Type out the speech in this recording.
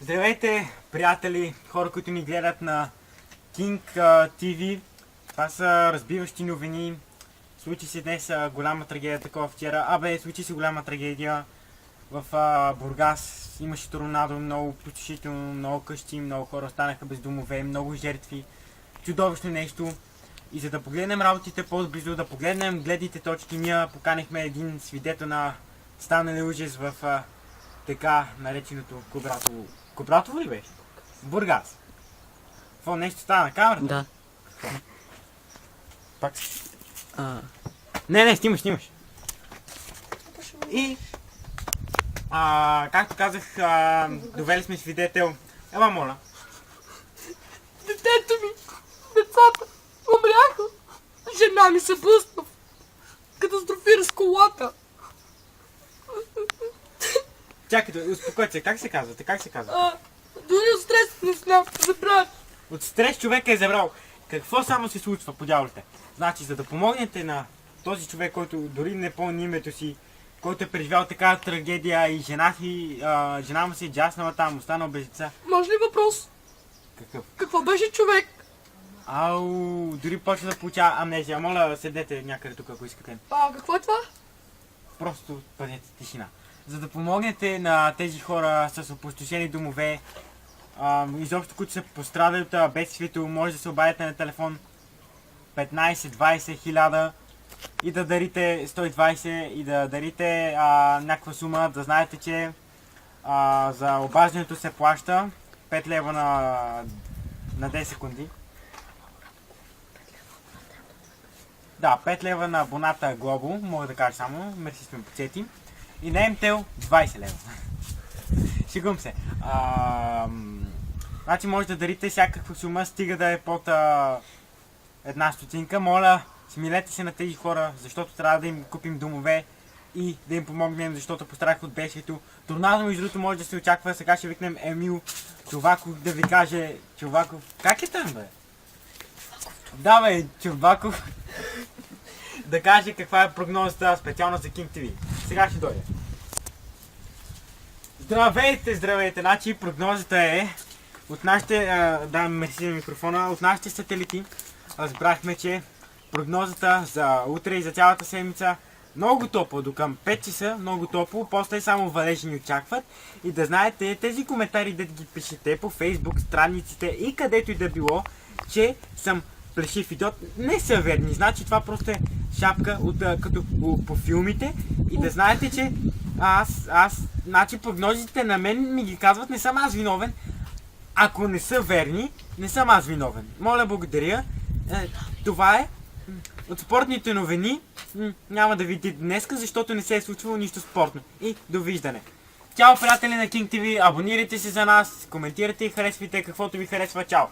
Здравейте, приятели, хора, които ни гледат на King TV. Това са разбиващи новини. Случи се днес голяма трагедия, такова вчера. Случи се голяма трагедия в Бургас. Имаше торнадо, много потушително, много къщи, много хора останаха без домове, много жертви. Чудовищно нещо. И за да погледнем работите по-близо, да погледнем гледните точки, ние поканихме един свидетел на станали ужас в така нареченото Кубратово. Кубратово ли беше? Бургас. Какво нещо става на камерата? Да. Пак. Не, снимаш. И както казах, довели сме свидетел. Ела, моля. Детето ми, децата умряха. Жена ми се блъсна. Катастрофира с колата. Чакайте, успокойте се, как се казва? Дори от стрес не знам, забравя. От стрес човека е забрал. Какво само се случва по дяволите? Значи, за да помогнете на този човек, който дори не помни името си, който е преживял такава трагедия и жена му се е джаснала там, останал без деца. Може ли въпрос? Какъв? Какво беше човек? Дори почва да получава амнезия. Моля, седнете някъде тук, ако искате. Какво е това? Просто пазете тишина. За да помогнете на тези хора с опустошени домове, изобщо които са пострадали от бедствието, може да се обадите на телефон 15-20 хиляда и да дарите 120 и да дарите някаква сума, да знаете, че за обаждането се плаща 5 лева на 10 секунди. Да, 5 лева на абоната Глобо, мога да кажа само, мерси сме подсети. И на МТЛ 20 лева. Шегувам се. Значи може да дарите всякаква сума, стига да е под една стотинка. Моля, смилете се на тези хора, защото трябва да им купим домове и да им помогнем, защото пострадаха от бедствието. Торнадо, между другото, може да се очаква. Сега ще викнем Емил Чуваков да ви каже... Чуваков... Как е там, бе? Да, бе, Чуваков. Да каже каква е прогнозата специално за King TV. Сега ще дойде. Здравейте! Значи прогнозата е от нашите... мерси на микрофона. От нашите сателити разбрахме, че прогнозата за утре и за цялата седмица много топло, до към 5 часа, много топло, после само валежи ни очакват. И да знаете, тези коментари да ги пишете по Facebook страниците и където и да било, че съм плешив идиот, не са верни. Значи това просто е шапка като по филмите. И да знаете, че значи прогнозите на мен ми ги казват, не съм аз виновен. Ако не са верни, не съм аз виновен. Моля, благодаря. Това е от спортните новини. Няма да видите днеска, защото не се е случвало нищо спортно. И довиждане. Чао, приятели на King TV, абонирайте се за нас, коментирайте и харесвайте каквото ви харесва. Чао!